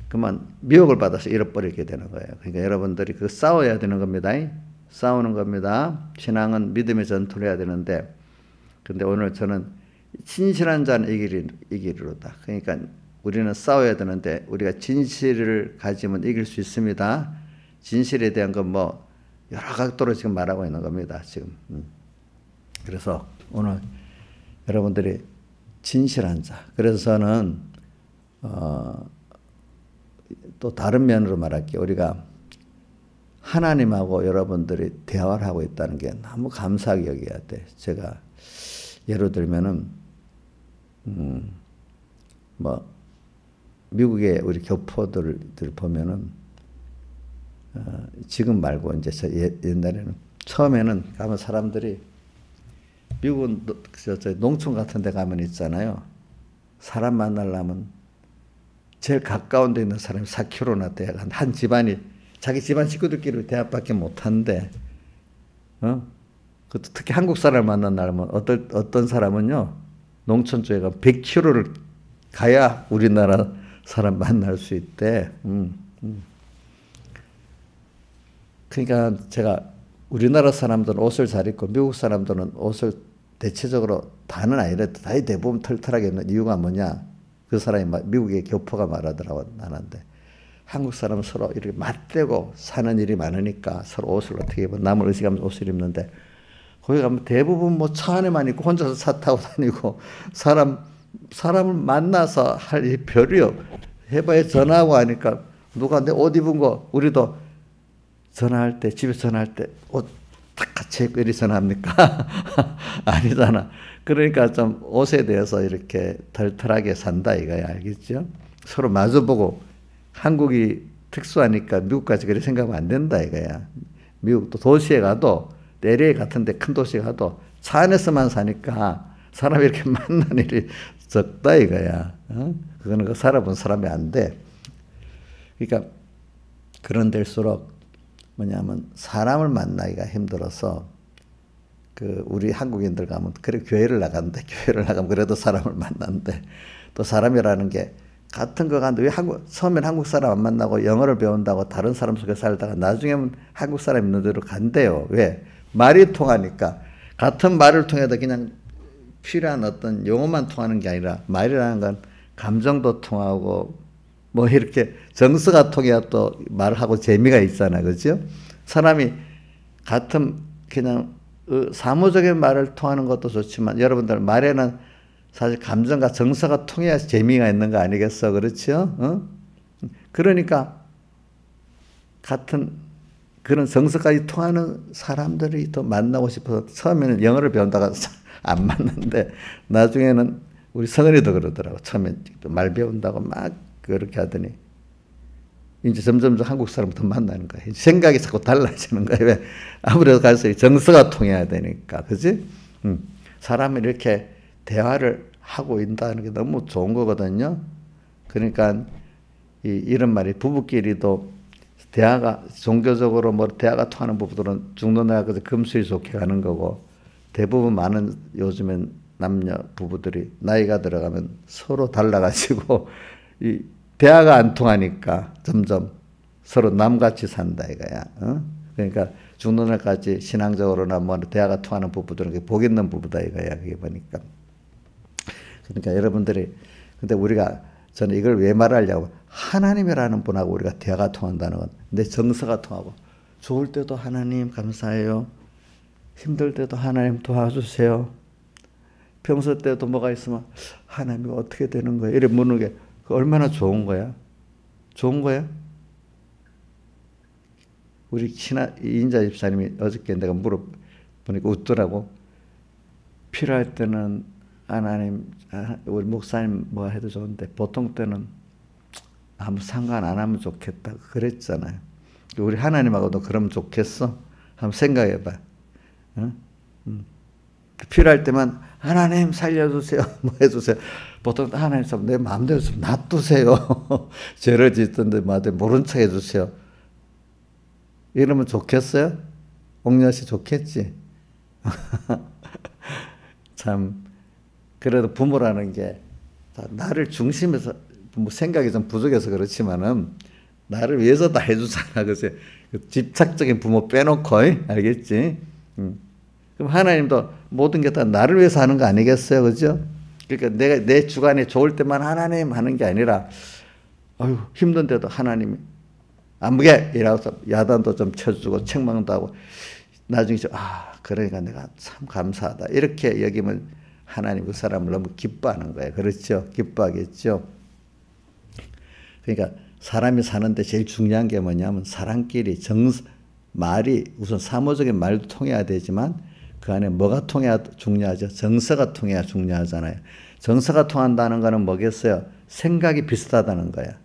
그만 미혹을 받아서 잃어버리게 되는 거예요. 그러니까 여러분들이 그 싸워야 되는 겁니다. 싸우는 겁니다. 신앙은 믿음의 전투를 해야 되는데 근데 오늘 저는 진실한 자는 이기리로다. 그러니까 우리는 싸워야 되는데 우리가 진실을 가지면 이길 수 있습니다. 진실에 대한 건 뭐 여러 각도로 지금 말하고 있는 겁니다. 지금. 그래서 오늘 여러분들이 진실한 자. 그래서 저는 또 다른 면으로 말할게요. 우리가 하나님하고 여러분들이 대화를 하고 있다는 게 너무 감사하게 여겨야 돼. 제가 예를 들면은 뭐 미국의 우리 교포들 보면은 지금 말고 이제 옛날에는 처음에는 가면 사람들이 미국은 농촌 같은 데 가면 있잖아요. 사람 만나려면 제일 가까운 데 있는 사람이 4km나 돼야 한 집안이 자기 집안 식구들끼리 대화밖에 못하는데 그것도 특히 한국 사람을 만나려면 어떤 사람은요. 농촌 쪽에 가면 100km를 가야 우리나라 사람 만날 수 있대. 그러니까 제가 우리나라 사람들은 옷을 잘 입고 미국 사람들은 옷을 대체적으로 다는 아니래 다 대부분 털털하게 입는 이유가 뭐냐? 그 사람이 미국의 교포가 말하더라고 나는데 한국 사람은 서로 이렇게 맞대고 사는 일이 많으니까 서로 옷을 어떻게 입어 남을 의식하면서 옷을 입는데 거기 가면 대부분 뭐 차 안에만 있고 혼자서 차 타고 다니고 사람을 만나서 할 일이 별이요. 해봐야 전화하고 하니까 누가 내 옷 입은 거 우리도 전화할 때 집에 전화할 때 옷 딱 같이 입고 이리 전화합니까? 아니잖아. 그러니까 좀 옷에 대해서 이렇게 털털하게 산다 이거야. 알겠죠? 서로 마주보고 한국이 특수하니까 미국까지 그렇게 생각하면 안 된다 이거야. 미국도 도시에 가도 LA 같은 데 큰 도시에 가도 차 안에서만 사니까 사람이 이렇게 만난 일이 적다 이거야. 그거는 그 살아본 사람이 안 돼. 그러니까 그런 데일수록 뭐냐면 사람을 만나기가 힘들어서 우리 한국인들 가면 그래 교회를 나가는데 교회를 나가면 그래도 사람을 만나는데 또 사람이라는 게 같은 거 가는데 왜 처음엔 한국 사람 안 만나고 영어를 배운다고 다른 사람 속에 살다가 나중에는 한국 사람 있는 데로 간대요. 왜? 말이 통하니까. 같은 말을 통해도 그냥 필요한 어떤 용어만 통하는 게 아니라 말이라는 건 감정도 통하고 뭐 이렇게 정서가 통해야 또 말하고 재미가 있잖아. 그죠? 사람이 같은 그냥 사무적인 말을 통하는 것도 좋지만 여러분들 말에는 사실 감정과 정서가 통해야 재미가 있는 거 아니겠어? 그렇죠? 그러니까 같은 그런 정서까지 통하는 사람들이 또 만나고 싶어서 처음에는 영어를 배운다가 안 맞는데 나중에는 우리 성은이도 그러더라고. 처음에 말 배운다고 막 그렇게 하더니 이제 점점 한국 사람을 더 만나는 거야. 생각이 자꾸 달라지는 거야. 왜? 아무래도 가서 정서가 통해야 되니까. 그지? 사람이 이렇게 대화를 하고 있다는 게 너무 좋은 거거든요. 그러니까 이런 말이 부부끼리도 대화가 종교적으로 뭐 대화가 통하는 부부들은 죽는 날까지 금수이 좋게 가는 거고 대부분 많은 요즘엔 남녀 부부들이 나이가 들어가면 서로 달라가지고 이 대화가 안 통하니까 점점 서로 남같이 산다 이거야. 그러니까 죽는 날까지 신앙적으로나 뭐 대화가 통하는 부부들은 복 있는 부부다 이거야. 그게 보니까. 그러니까 여러분들이 근데 우리가 저는 이걸 왜 말하려고 하나님이라는 분하고 우리가 대화가 통한다는 건 내 정서가 통하고 좋을 때도 하나님 감사해요. 힘들 때도 하나님 도와주세요. 평소 때도 뭐가 있으면 하나님 어떻게 되는 거야? 이래 묻는 게 얼마나 좋은 거야? 좋은 거야? 우리 이인자 집사님이 어저께 내가 물어보니까 웃더라고. 필요할 때는 하나님, 우리 목사님 뭐 해도 좋은데 보통 때는 아무 상관 안 하면 좋겠다 그랬잖아요. 우리 하나님하고도 그러면 좋겠어? 한번 생각해봐. 필요할 때만 하나님 살려주세요. 뭐 해주세요. 보통 하나님 내 마음대로 좀 놔두세요. 죄를 짓던데 모른 척 해주세요. 이러면 좋겠어요? 옥녀씨 좋겠지? 참 그래도 부모라는 게 나를 중심에서 뭐 생각이 좀 부족해서 그렇지만은 나를 위해서 다 해주잖아. 그래서 집착적인 부모 빼놓고 알겠지? 그럼 하나님도 모든 게 다 나를 위해서 하는 거 아니겠어요? 그죠? 그러니까 내가 내 주관이 좋을 때만 하나님 하는 게 아니라 아유 힘든데도 하나님이 아무게 이라고 야단도 좀 쳐주고 책망도 하고 나중에 그러니까 내가 참 감사하다 이렇게 여기면 하나님 그 사람을 너무 기뻐하는 거예요. 그렇죠? 기뻐하겠죠? 그러니까 사람이 사는데 제일 중요한 게 뭐냐면 사람끼리 말이 우선 사무적인 말도 통해야 되지만 그 안에 뭐가 통해야 중요하죠? 정서가 통해야 중요하잖아요. 정서가 통한다는 거는 뭐겠어요? 생각이 비슷하다는 거야.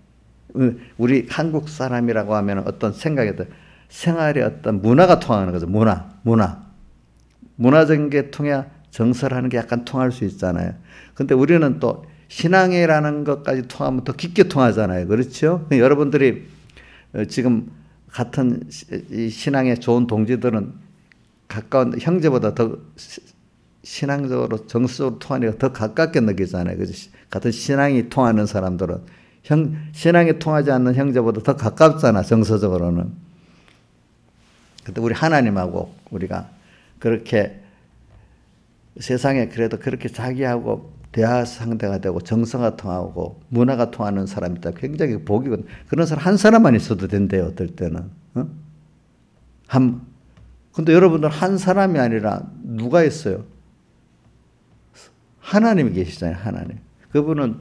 우리 한국 사람이라고 하면 어떤 생각이 생활의 어떤 문화가 통하는 거죠. 문화적인 게 통해야 정서라는 게 약간 통할 수 있잖아요. 근데 우리는 또 신앙이라는 것까지 통하면 더 깊게 통하잖아요. 그렇죠? 여러분들이 지금 같은 이 신앙에 좋은 동지들은 가까운 형제보다 더 신앙적으로 정서적으로 통하니까 더 가깝게 느끼잖아요. 같은 신앙이 통하는 사람들은 신앙이 통하지 않는 형제보다 더 가깝잖아. 정서적으로는. 근데 우리 하나님하고 우리가 그렇게 세상에 그래도 그렇게 자기하고 대화 상대가 되고 정서가 통하고 문화가 통하는 사람이 있다. 굉장히 복이거든. 그런 사람 한 사람만 있어도 된대요. 어떨 때는. 근데 여러분들 한 사람이 아니라 누가 있어요? 하나님이 계시잖아요. 하나님. 그분은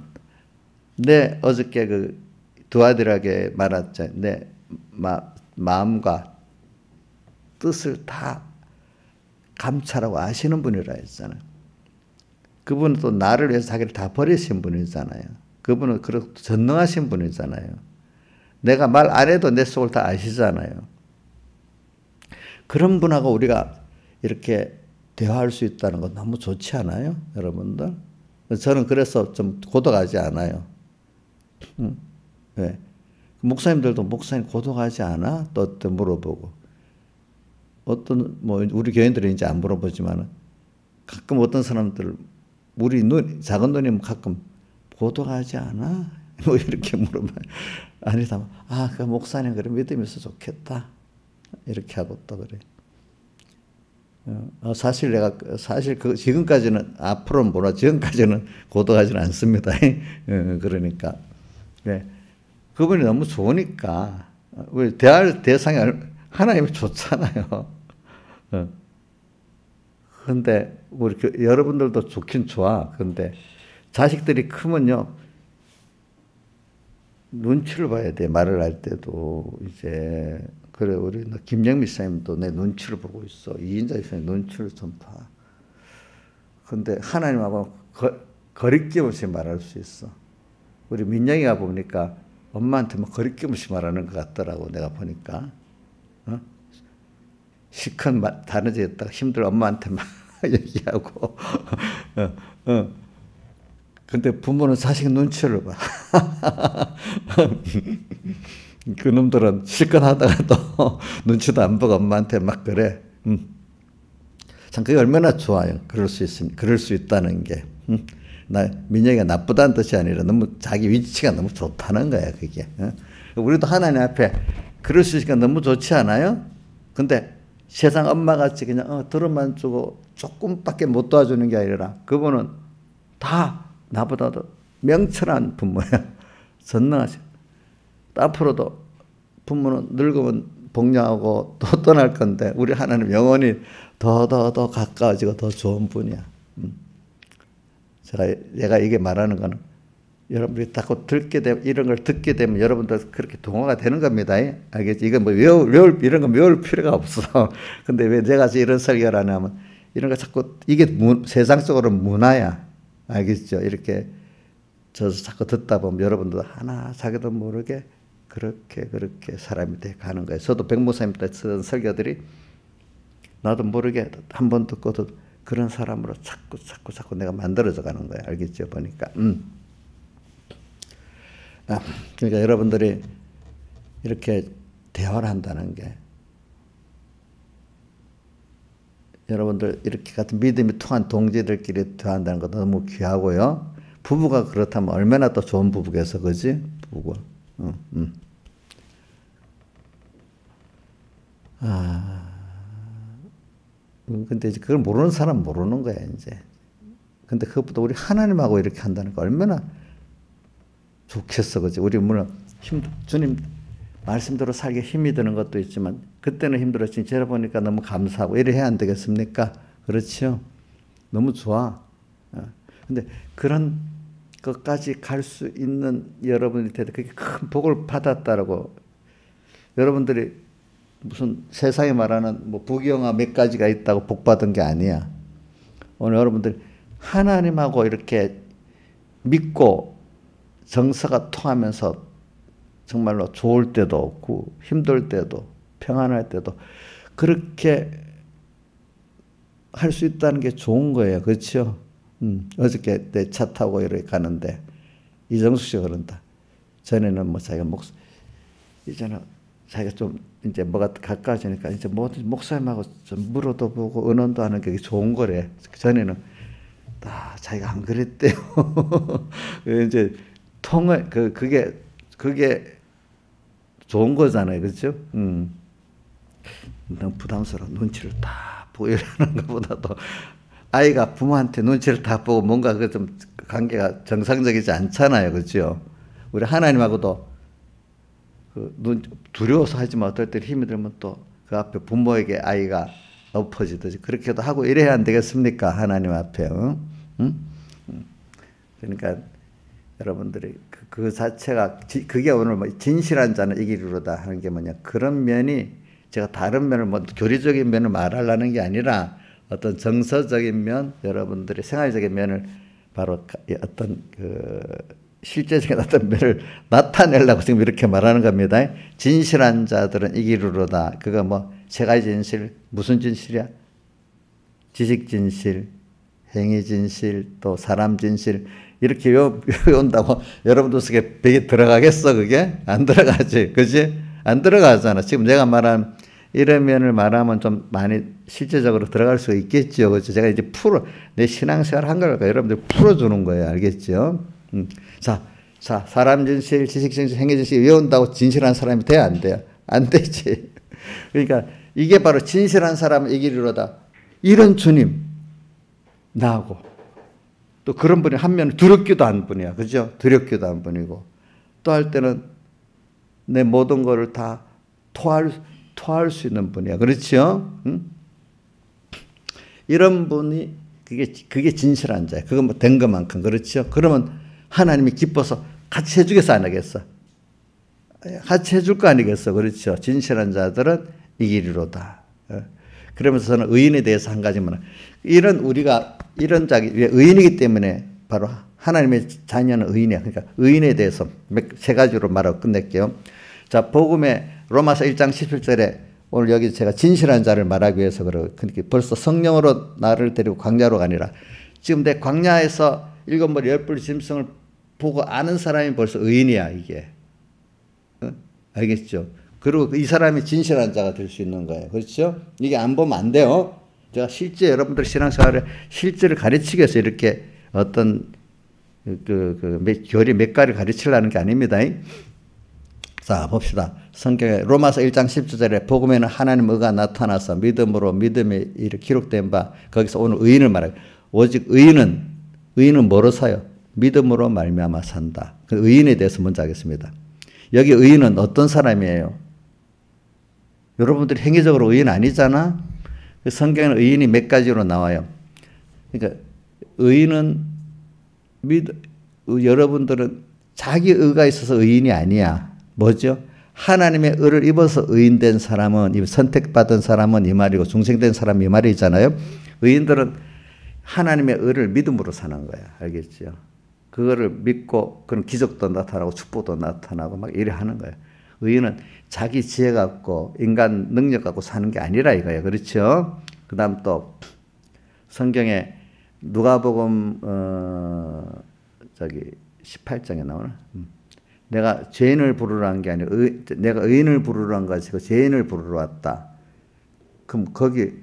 내 어저께 그 두 아들에게 말했죠. 내 마음과 뜻을 다 감찰하고 아시는 분이라 했잖아요. 그분은 또 나를 위해서 자기를 다 버리신 분이잖아요. 그분은 그렇게 전능하신 분이잖아요. 내가 말 안 해도 내 속을 다 아시잖아요. 그런 분하고 우리가 이렇게 대화할 수 있다는 건 너무 좋지 않아요? 여러분들? 저는 그래서 좀 고독하지 않아요. 네. 목사님들도 목사님 고독하지 않아? 또 물어보고. 우리 교인들은 이제 안 물어보지만 가끔 어떤 사람들, 작은 누님 가끔 고독하지 않아? 뭐 이렇게 물어봐요. 아니다. 그 목사님 그래 믿음이 있어 좋겠다. 이렇게 하고 또 그래. 사실 지금까지는 앞으로는 몰라. 지금까지는 고독하지는 않습니다. 그러니까. 네. 그분이 너무 좋으니까. 왜 대할 대상이 하나님이 좋잖아요. 근데 우리 여러분들도 좋긴 좋아. 근데 자식들이 크면요. 눈치를 봐야 돼. 말을 할 때도 이제. 그래, 우리 김영미 사님도 내 눈치를 보고 있어. 이인자 사님 눈치를 좀 봐. 근데 하나님하고 거리낌 없이 말할 수 있어. 우리 민영이가 보니까 엄마한테만 거리낌 없이 말하는 것 같더라고. 내가 보니까. 실컷 다른 데 있다가 힘들어 엄마한테만 얘기하고. 근데 부모는 자식 눈치를 봐. 그놈들은 실컷 하다가도 눈치도 안 보고 엄마한테 막 그래. 참 그게 얼마나 좋아요. 그럴 수 있다는 게. 민영이가 나쁘다는 뜻이 아니라 너무 자기 위치가 너무 좋다는 거야, 그게. 우리도 하나님 앞에 그럴 수 있으니까 너무 좋지 않아요? 근데 세상 엄마같이 그냥 들어만 주고 조금밖에 못 도와주는 게 아니라 그분은 다 나보다도 명철한 부모야. 전능하셔. 앞으로도 부모는 늙으면 복양하고 또 떠날 건데 우리 하나님 영원히 더 가까워지고 더 좋은 분이야. 내가 이게 말하는 거는 여러분들이 자꾸 이런 걸 듣게 되면 여러분들 그렇게 동화가 되는 겁니다. 알겠지? 이건 뭐 이런 거 외울 필요가 없어. 근데 왜 내가 이런 설교를 하냐면 이런 거 자꾸 이게 세상적으로 문화야. 알겠죠? 이렇게 자꾸 듣다 보면 여러분들 하나 자기도 모르게 그렇게 사람이 돼 가는 거예요. 저도 백목사님 때 쓰던 설교들이 나도 모르게 한 번 듣고도 그런 사람으로 자꾸 내가 만들어져 가는 거예요. 알겠죠? 보니까. 그러니까 여러분들이 이렇게 대화를 한다는 게 여러분들 이렇게 같은 믿음이 통한 동지들끼리 대화한다는 거 너무 귀하고요. 부부가 그렇다면 얼마나 또 좋은 부부겠어, 그지? 부부가. 근데 이제 그걸 모르는 사람 모르는 거야, 이제. 근데 그것보다 우리 하나님하고 이렇게 한다는 거 얼마나 좋겠어, 그지? 우리 물론 주님 말씀대로 살기 힘이 드는 것도 있지만 그때는 힘들었지만 제가 보니까 너무 감사하고 이래 해야 안 되겠습니까? 그렇죠? 너무 좋아. 근데 그런 것까지 갈 수 있는 여러분이 되도 그게 큰 복을 받았다라고 여러분들이 무슨 세상에 말하는 뭐 부귀영화 몇 가지가 있다고 복 받은 게 아니야. 오늘 여러분들 하나님하고 이렇게 믿고 정서가 통하면서 정말로 좋을 때도 없고 힘들 때도 평안할 때도 그렇게 할 수 있다는 게 좋은 거예요. 그렇죠? 어저께 내 차 타고 이렇게 가는데 이정숙 씨가 그런다. 전에는 뭐 자기가 이제는 자기가 좀 이제 뭐가 가까워지니까 이제 뭐든지 목사님하고 좀 물어도 보고 의논도 하는 게 좋은 거래. 전에는 자기가 안 그랬대요. 이제 그게 좋은 거잖아요. 그렇죠? 너무 부담스러워. 눈치를 다 보고 이러는 것보다도 아이가 부모한테 눈치를 다 보고 뭔가 그 좀 관계가 정상적이지 않잖아요. 그렇죠? 우리 하나님하고도 두려워서 하지만 어떨 때 힘이 들면 또 그 앞에 부모에게 아이가 엎어지듯이 그렇게도 하고 이래야 안 되겠습니까? 하나님 앞에. 그러니까 여러분들이 그 자체가 그게 오늘 뭐 진실한 자는 이기리로다 하는 게 뭐냐, 그런 면이 제가 다른 면을 뭐 교리적인 면을 말하려는 게 아니라 어떤 정서적인 면, 여러분들의 생활적인 면을 바로 어떤 실제적인 어떤 면을 나타내려고 지금 이렇게 말하는 겁니다. 진실한 자들은 이기리로다. 그거 뭐 세 가지 진실, 무슨 진실이야? 지식 진실, 행위 진실, 또 사람 진실, 이렇게 외운다고 여러분들 속에 배에 들어가겠어? 그게? 안 들어가지. 그지? 안 들어가잖아. 지금 내가 말한 이런 면을 말하면 좀 많이 실제적으로 들어갈 수 있겠죠. 그죠? 제가 이제 내 신앙생활 한 걸 여러분들 풀어주는 거예요. 알겠죠? 자, 사람 진실, 지식 진실, 행위 진실 외운다고 진실한 사람이 돼야 안 돼요? 안 되지. 그러니까 이게 바로 진실한 사람을 이기리로다. 이런 주님, 나하고. 또 그런 분이 한 면은 두렵기도 한 분이야. 그죠? 두렵기도 한 분이고. 또 할 때는 내 모든 거를 다 토할 수 있는 분이야. 그렇죠? 이런 분이 그게 진실한 자야. 그거 뭐 된 것만큼. 그렇죠? 그러면 하나님이 기뻐서 같이 해주겠어, 안 하겠어? 같이 해줄 거 아니겠어? 그렇죠? 진실한 자들은 이기리로다. 그러면서 저는 의인에 대해서 한 가지만, 우리가 이런 자기 의인이기 때문에 바로 하나님의 자녀는 의인이야. 그러니까 의인에 대해서 세 가지로 말하고 끝낼게요. 자, 복음의 로마서 1장 17절에 오늘 여기 제가 진실한 자를 말하기 위해서 그러니까 벌써 성령으로 나를 데리고 광야로 가니라. 지금 내 광야에서 일곱 머리 열 뿔 짐승을 보고 아는 사람이 벌써 의인이야, 이게. 알겠죠? 그리고 이 사람이 진실한 자가 될 수 있는 거예요. 그렇죠? 이게 안 보면 안 돼요. 제가 실제 여러분들 신앙생활에 실제를 가르치기 위해서 이렇게 어떤 교리 몇 가지를 가르치려는 게 아닙니다. 자, 봅시다. 성경에 로마서 1장 10절에 복음에는 하나님 의가 나타나서 믿음으로 믿음이 기록된 바, 거기서 오늘 의인을 말해요. 오직 의인은 뭐로 사요? 믿음으로 말미암아 산다. 그 의인에 대해서 먼저 하겠습니다. 여기 의인은 어떤 사람이에요? 여러분들이 행위적으로 의인 아니잖아? 성경에는 의인이 몇 가지로 나와요. 그러니까 의인은 여러분들은 자기 의가 있어서 의인이 아니야. 뭐죠? 하나님의 의를 입어서 의인된 사람은, 선택받은 사람은 이 말이고 중생된 사람이 이 말이잖아요. 의인들은 하나님의 의를 믿음으로 사는 거야. 알겠죠? 그거를 믿고 그런 기적도 나타나고 축복도 나타나고 막 이래 하는 거예요. 의인은 자기 지혜 갖고 인간 능력 갖고 사는 게 아니라 이거예요. 그렇죠? 그 다음 또 성경에 누가복음 18장에 나오나? 내가 죄인을 부르러 한 게 아니라 내가 의인을 부르러 한 것이고 죄인을 부르러 왔다. 그럼 거기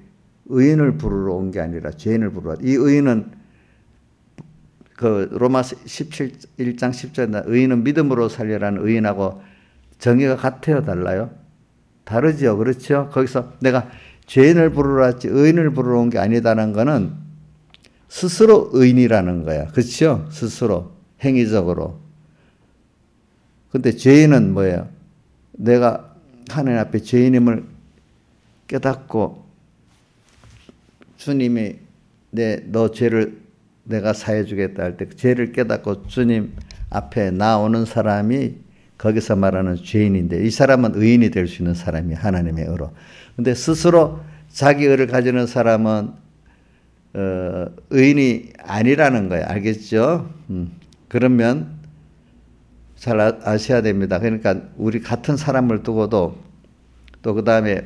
의인을 부르러 온 게 아니라 죄인을 부르러 왔다. 이 의인은 그 로마서 1장 10절에 의인은 믿음으로 살려라는 의인하고 정의가 같아요, 달라요? 다르죠. 그렇죠? 거기서 내가 죄인을 부르러 왔지 의인을 부르러 온 게 아니다는 거는 스스로 의인이라는 거야. 그렇죠? 스스로 행위적으로. 근데 죄인은 뭐예요? 내가 하나님 앞에 죄인임을 깨닫고 주님이 너 죄를 내가 사해 주겠다 할 때 죄를 깨닫고 주님 앞에 나오는 사람이 거기서 말하는 죄인인데, 이 사람은 의인이 될 수 있는 사람이 하나님의 의로. 근데 스스로 자기 의를 가지는 사람은 의인이 아니라는 거예요. 알겠죠? 그러면 잘 아셔야 됩니다. 그러니까 우리 같은 사람을 두고도 또 그 다음에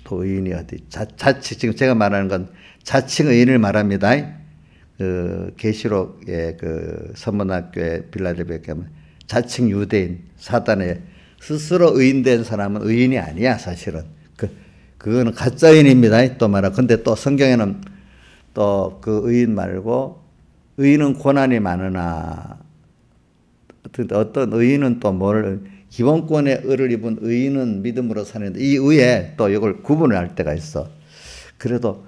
또 의인이 어디 자칭 지금 제가 말하는 건 자칭 의인을 말합니다. 그 계시록의 그 서문학교의 빌라델비아에 가면 자칭 유대인 사단의 스스로 의인된 사람은 의인이 아니야 사실은. 그거는 가짜 의인입니다. 또 말하. 근데 또 성경에는 또 그 의인 말고 의인은 고난이 많으나 어떤 의인은 또 뭘 기본권의 의를 입은 의인은 믿음으로 사는데 이 의에 또 이걸 구분을 할 때가 있어. 그래도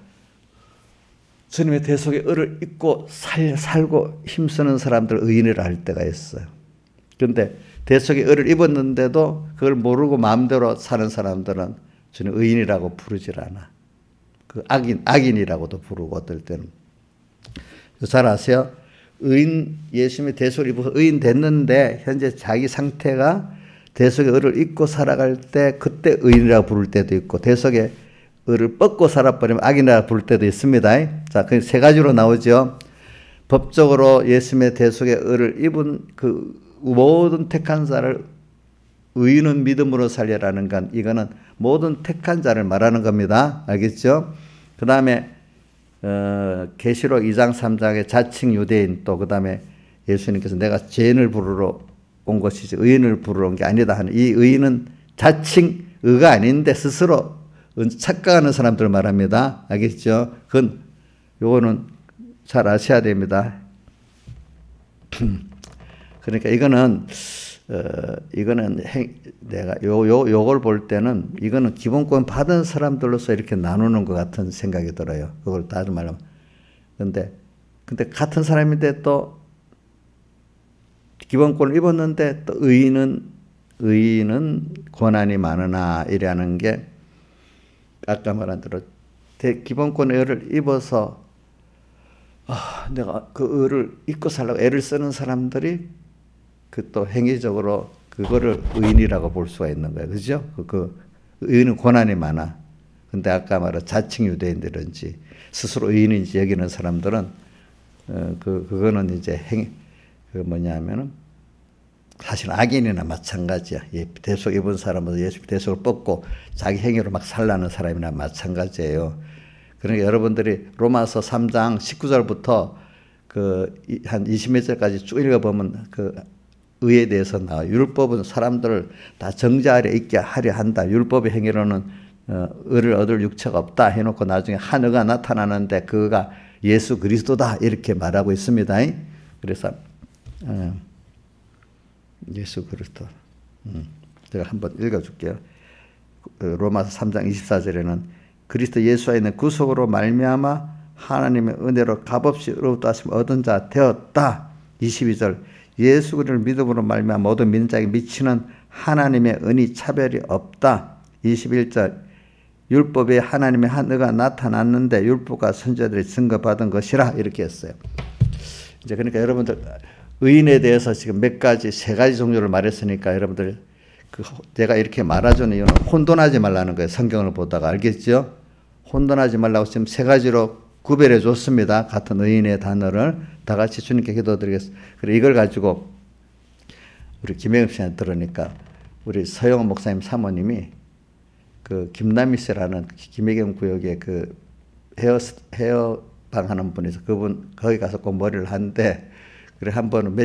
주님의 대속의 의를 입고 살고 힘쓰는 사람들 의인이라 할 때가 있어요. 그런데 대속의 의를 입었는데도 그걸 모르고 마음대로 사는 사람들은 주님 의인이라고 부르질 않아. 그 악인이라고도 부르고 어떨 때는. 잘 아세요? 의인, 예수님의 대속을 입어서 의인 됐는데 현재 자기 상태가 대속의 의를 입고 살아갈 때 그때 의인이라고 부를 때도 있고 대속의 의를 뻗고 살아버리면 악인이라고 부를 때도 있습니다. 자, 그 세 가지로 나오죠. 법적으로 예수님의 대속의 의를 입은 그 모든 택한 자를 의인은 믿음으로 살려라는 건 이거는 모든 택한 자를 말하는 겁니다. 알겠죠? 그 다음에 계시록 2장 3장의 자칭 유대인 또 그 다음에 예수님께서 내가 죄인을 부르러 온 것이지 의인을 부르러 온 게 아니다 하는 이 의인은 자칭 의가 아닌데 스스로 착각하는 사람들을 말합니다. 알겠죠? 요거는 잘 아셔야 됩니다. 그러니까 이거는 내가 요걸 볼 때는 이거는 기본권 받은 사람들로서 이렇게 나누는 것 같은 생각이 들어요. 그걸 다시 말하면. 근데 같은 사람인데 또 기본권을 입었는데 또 의인은 고난이 많으나 이라는 게 아까 말한 대로 기본권의 의를 입어서 내가 그 의를 입고 살라고 애를 쓰는 사람들이 그 또 행위적으로 그거를 의인이라고 볼 수가 있는 거예요. 그죠? 그 의인은 고난이 많아. 근데 아까 말한 자칭 유대인들인지 스스로 의인인지 여기는 사람들은 그거는 이제 뭐냐면은 사실 악인이나 마찬가지야. 대속 입은 사람은 예수 대속을 뻗고 자기 행위로 막 살라는 사람이나 마찬가지예요. 그러니까 여러분들이 로마서 3장 19절부터 한 20몇 절까지 쭉 읽어보면 의에 대해서 나와. 율법은 사람들을 다 정죄 아래 있게 하려 한다. 율법의 행위로는 의를 얻을 육체가 없다 해놓고 나중에 한 의가 나타나는데 그가 예수 그리스도다 이렇게 말하고 있습니다. 그래서 예수 그리스도. 제가 한번 읽어줄게요. 로마서 3장 24절에는 그리스도 예수 안에 있는 구속으로 말미암아 하나님의 은혜로 값없이 의롭다 하심 얻은 자 되었다. 22절 예수 그리스도를 믿음으로 말미암아 모든 믿는 자에게 미치는 하나님의 은이 차별이 없다. 21절 율법에 하나님의 한 의가 나타났는데 율법과 선지자들이 증거받은 것이라 이렇게 했어요. 이제 그러니까 여러분들 의인에 대해서 지금 세 가지 종류를 말했으니까 여러분들 제가 이렇게 말하자는 이유는 혼돈하지 말라는 거예요. 성경을 보다가 알겠죠? 혼돈하지 말라고 지금 세 가지로 구별해 줬습니다. 같은 의인의 단어를 다 같이 주님께 기도드리겠습니다. 그리고 이걸 가지고 우리 김영엽 씨한테 들으니까 우리 서영원 목사님 사모님이 김남희씨라는 김해경 구역에 헤어방 하는 분이서 그분 거기 가서 꼭 머리를 하는데 그래 한 번은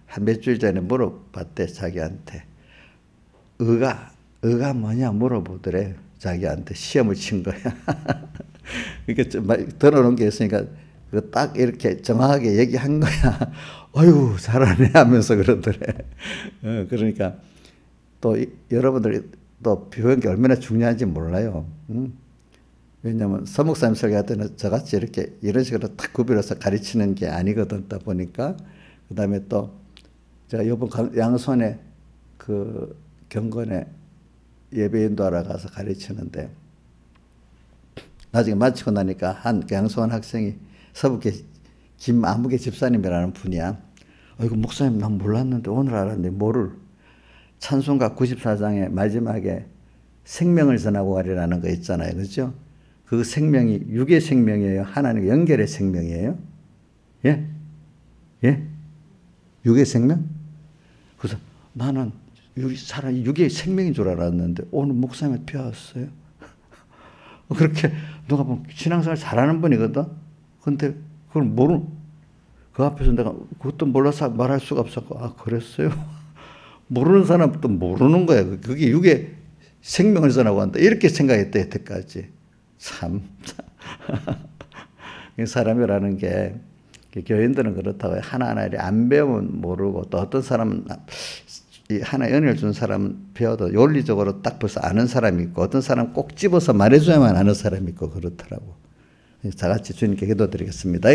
한 몇 주일 전에 물어봤대 자기한테 의가 뭐냐 물어보더래. 자기한테 시험을 친 거야. 그러니까 들어놓은 게 있으니까 딱 이렇게 정확하게 얘기한 거야. 어휴 잘하네 하면서 그러더래. 그러니까 또 여러분들이 또 표현이 얼마나 중요한지 몰라요. 왜냐하면 서목사님 설교할 때는 저같이 이렇게 이런 식으로 딱 구별해서 가르치는 게 아니거든. 다 보니까 그 다음에 또 제가 이번 양손에 경건에 예배 인도하러 가서 가르치는데 나중에 마치고 나니까 한 양손 학생이 서북계 김아무개 집사님이라는 분이야. 이거 목사님 난 몰랐는데 오늘 알았는데 뭐를 찬송가 94장의 마지막에 생명을 전하고 가리라는 거 있잖아요. 그렇죠? 그 생명이 육의 생명이에요? 하나님의 연결의 생명이에요? 예? 예? 육의 생명? 그래서 나는 사람이 육의 생명인 줄 알았는데 오늘 목사님한테 배웠어요. 그렇게 누가 보면 신앙생활 잘하는 분이거든. 근데 그걸 그 앞에서 내가 그것도 몰라서 말할 수가 없었고, 아, 그랬어요? 모르는 사람도 모르는 거야. 그게 육의 생명을 전하고 한다. 이렇게 생각했다, 여태까지. 참. 사람이라는 게, 교인들은 그렇다고 하나하나 안 배우면 모르고, 또 어떤 사람은 하나의 은혜를 준 사람은 배워도 논리적으로 딱 벌써 아는 사람이 있고, 어떤 사람은 꼭 집어서 말해줘야만 아는 사람이 있고, 그렇더라고. 다 같이 주님께 기도드리겠습니다.